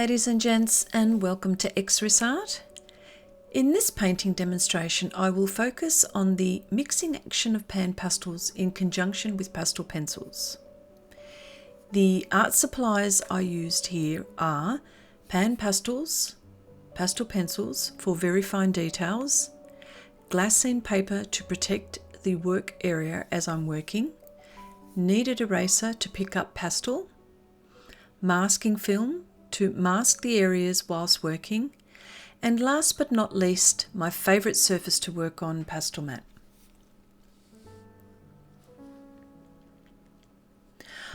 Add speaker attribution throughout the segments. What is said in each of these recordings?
Speaker 1: ladies and gents, and welcome to Xrissart. In this painting demonstration I will focus on the mixing action of PanPastels in conjunction with pastel pencils. The art supplies I used here are PanPastels, pastel pencils for very fine details, Glassine paper to protect the work area as I'm working, Kneaded Eraser to pick up pastel, masking film to mask the areas whilst working, and last but not least, my favourite surface to work on, Pastel mat.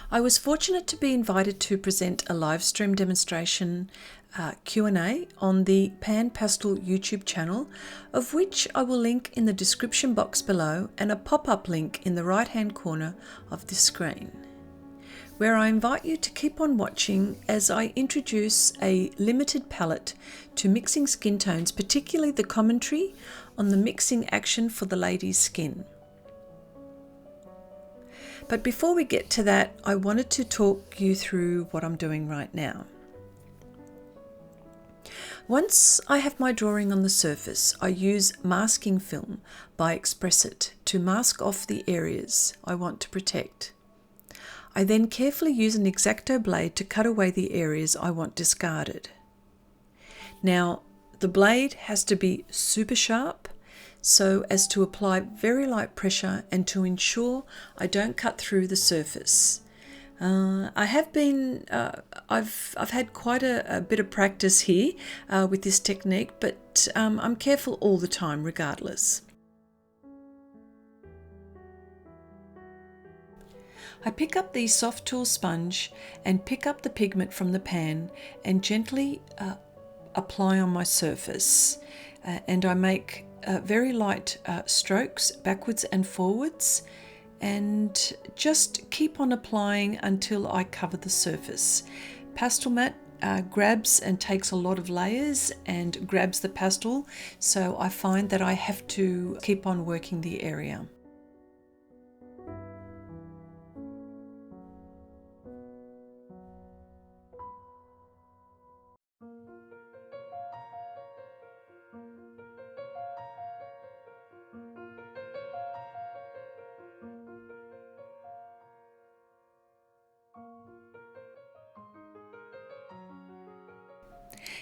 Speaker 1: I was fortunate to be invited to present a live stream demonstration Q&A on the PanPastel YouTube channel, of which I will link in the description box below and a pop-up link in the right hand corner of the screen, where I invite you to keep on watching as I introduce a limited palette to mixing skin tones, particularly the commentary on the mixing action for the lady's skin. But before we get to that, I wanted to talk you through what I'm doing right now. Once I have my drawing on the surface, I use masking film by Xrissart to mask off the areas I want to protect. I then carefully use an Exacto blade to cut away the areas I want discarded. Now, the blade has to be super sharp so as to apply very light pressure and to ensure I don't cut through the surface. I've had quite a bit of practice here with this technique, but I'm careful all the time regardless. I pick up the Sofft tool sponge and pick up the pigment from the pan and gently apply on my surface, and I make very light strokes backwards and forwards, and just keep on applying until I cover the surface. Pastel mat grabs and takes a lot of layers and grabs the pastel, so I find that I have to keep on working the area.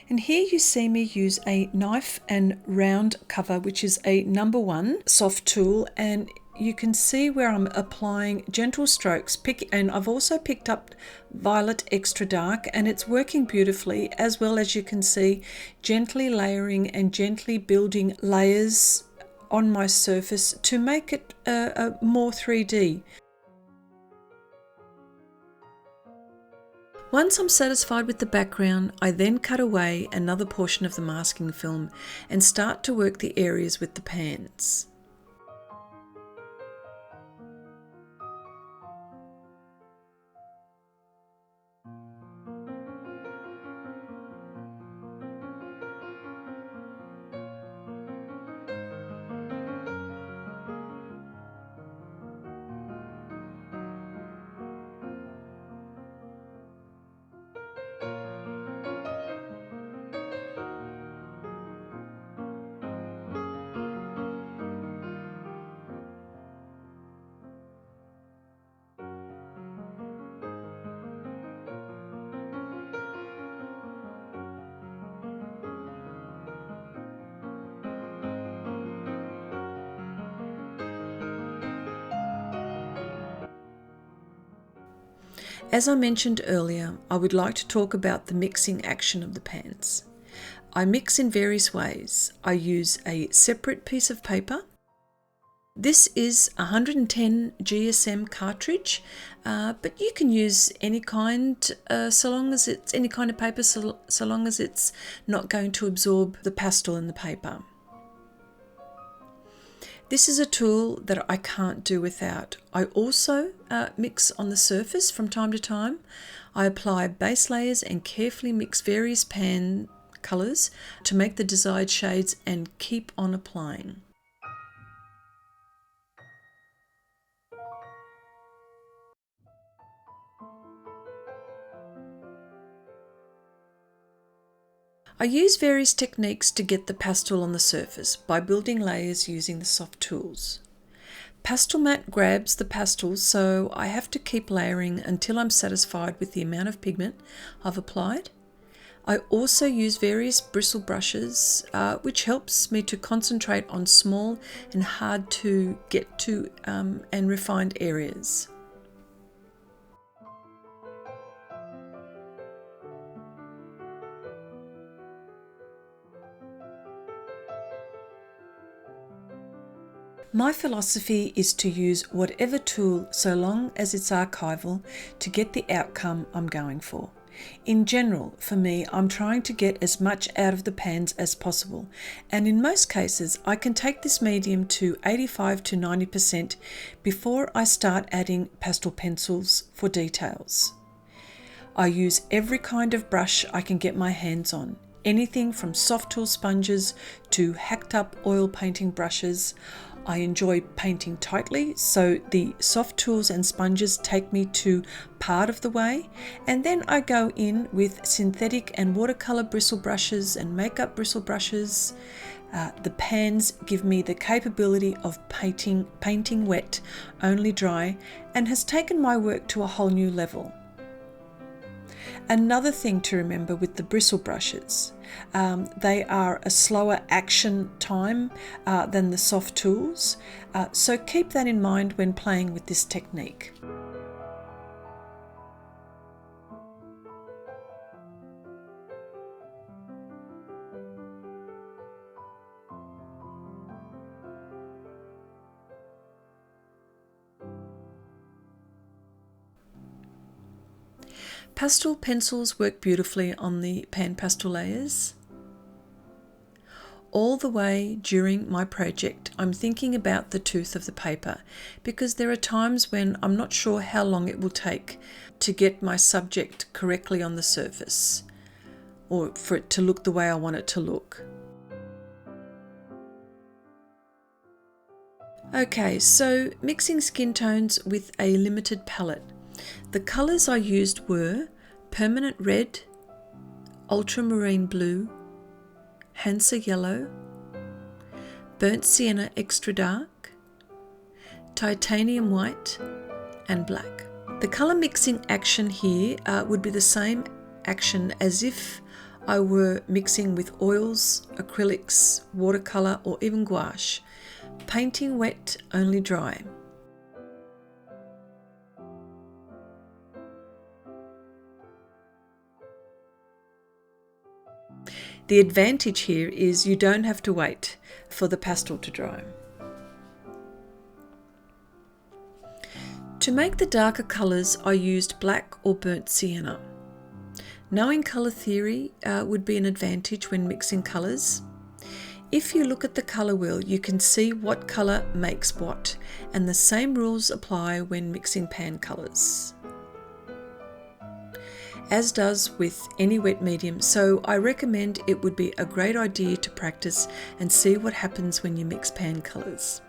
Speaker 1: And here you see me use a knife and round cover, which is a number 1 Sofft tool, and you can see where I'm applying gentle strokes. And I've also picked up Violet Extra Dark, and it's working beautifully, as well as you can see gently layering and gently building layers on my surface to make it more 3D. Once I'm satisfied with the background, I then cut away another portion of the masking film and start to work the areas with the pans. As I mentioned earlier, I would like to talk about the mixing action of the pans. I mix in various ways. I use a separate piece of paper. This is a 110 GSM cartridge, but you can use any kind, so long as it's any kind of paper, so long as it's not going to absorb the pastel in the paper. This is a tool that I can't do without. I also mix on the surface from time to time. I apply base layers and carefully mix various pan colours to make the desired shades and keep on applying. I use various techniques to get the pastel on the surface by building layers using the Sofft tools. Pastel mat grabs the pastels, so I have to keep layering until I'm satisfied with the amount of pigment I've applied. I also use various bristle brushes, which helps me to concentrate on small and hard to get to and refined areas. My philosophy is to use whatever tool so long as it's archival to get the outcome I'm going for. In general, for me, I'm trying to get as much out of the pans as possible, and in most cases I can take this medium to 85 to 90% before I start adding pastel pencils for details. I use every kind of brush I can get my hands on, anything from soft tool sponges to hacked up oil painting brushes. I enjoy painting tightly, so the soft tools and sponges take me to part of the way, and then I go in with synthetic and watercolor bristle brushes and makeup bristle brushes. The pans give me the capability of painting wet, only dry, and has taken my work to a whole new level. Another thing to remember with the bristle brushes, they are a slower action time than the soft tools, so keep that in mind when playing with this technique. Pastel pencils work beautifully on the pan pastel layers. All the way during my project, I'm thinking about the tooth of the paper, because there are times when I'm not sure how long it will take to get my subject correctly on the surface, or for it to look the way I want it to look. Okay, so mixing skin tones with a limited palette. The colours I used were Permanent Red, Ultramarine Blue, Hansa Yellow, Burnt Sienna Extra Dark, Titanium White, and Black. The colour mixing action here would be the same action as if I were mixing with oils, acrylics, watercolour, or even gouache. Painting wet, only dry. The advantage here is you don't have to wait for the pastel to dry. To make the darker colours, I used black or burnt sienna. Knowing colour theory would be an advantage when mixing colours. If you look at the colour wheel, you can see what colour makes what, and the same rules apply when mixing pan colours, as does with any wet medium, so I recommend it would be a great idea to practice and see what happens when you mix pan colours.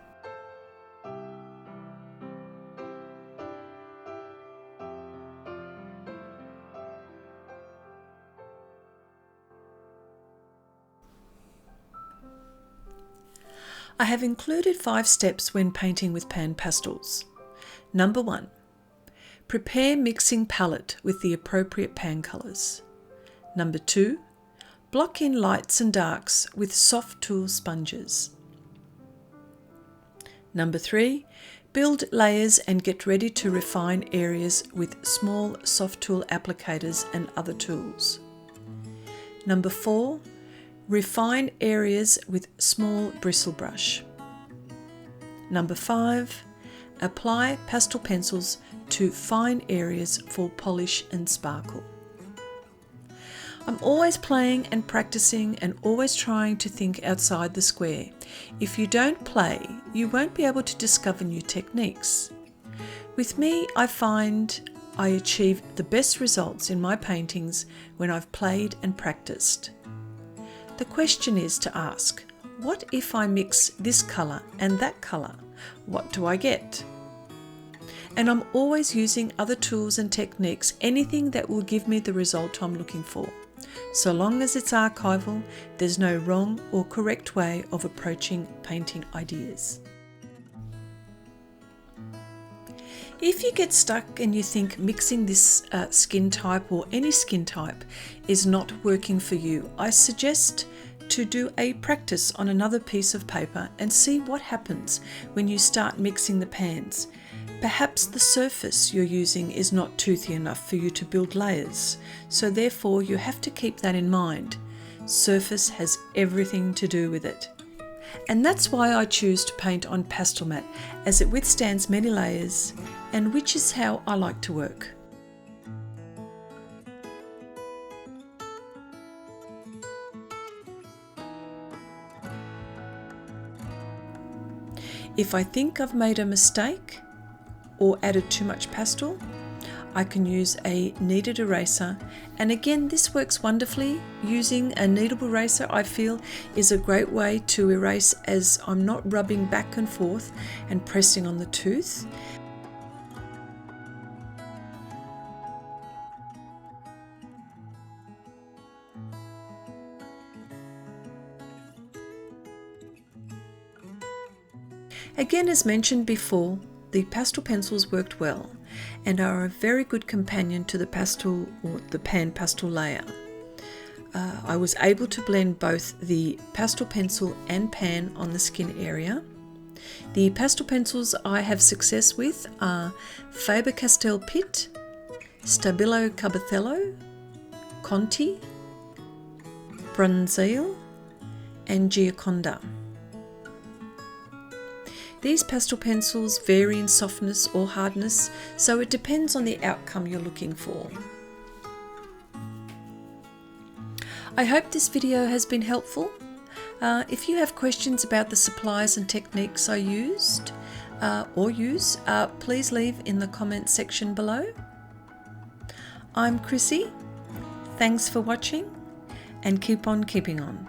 Speaker 1: I have included 5 steps when painting with pan pastels. Number 1. Prepare mixing palette with the appropriate pan colours. Number 2. Block in lights and darks with soft tool sponges. Number 3. Build layers and get ready to refine areas with small soft tool applicators and other tools. Number 4. Refine areas with small bristle brush. Number 5. Apply pastel pencils to fine areas for polish and sparkle. I'm always playing and practicing and always trying to think outside the square. If you don't play, you won't be able to discover new techniques. With me, I find I achieve the best results in my paintings when I've played and practiced. The question is to ask, what if I mix this colour and that colour? What do I get? And I'm always using other tools and techniques, anything that will give me the result I'm looking for. So long as it's archival, there's no wrong or correct way of approaching painting ideas. If you get stuck and you think mixing this skin type or any skin type is not working for you, I suggest to do a practice on another piece of paper and see what happens when you start mixing the pans. Perhaps the surface you're using is not toothy enough for you to build layers, so therefore you have to keep that in mind. Surface has everything to do with it. And that's why I choose to paint on pastel mat, as it withstands many layers, and which is how I like to work. If I think I've made a mistake or added too much pastel, I can use a kneaded eraser, and again this works wonderfully. Using a kneadable eraser, I feel, is a great way to erase, as I'm not rubbing back and forth and pressing on the tooth. Again, as mentioned before, the pastel pencils worked well and are a very good companion to the pastel or the pan pastel layer. I was able to blend both the pastel pencil and pan on the skin area. The pastel pencils I have success with are Faber Castel Pitt, Stabilo Carbothello, Conte, Bruynzeel and Gioconda. These pastel pencils vary in softness or hardness, so it depends on the outcome you're looking for. I hope this video has been helpful. If you have questions about the supplies and techniques I used or use, please leave in the comment section below. I'm Chrissy. Thanks for watching, and keep on keeping on.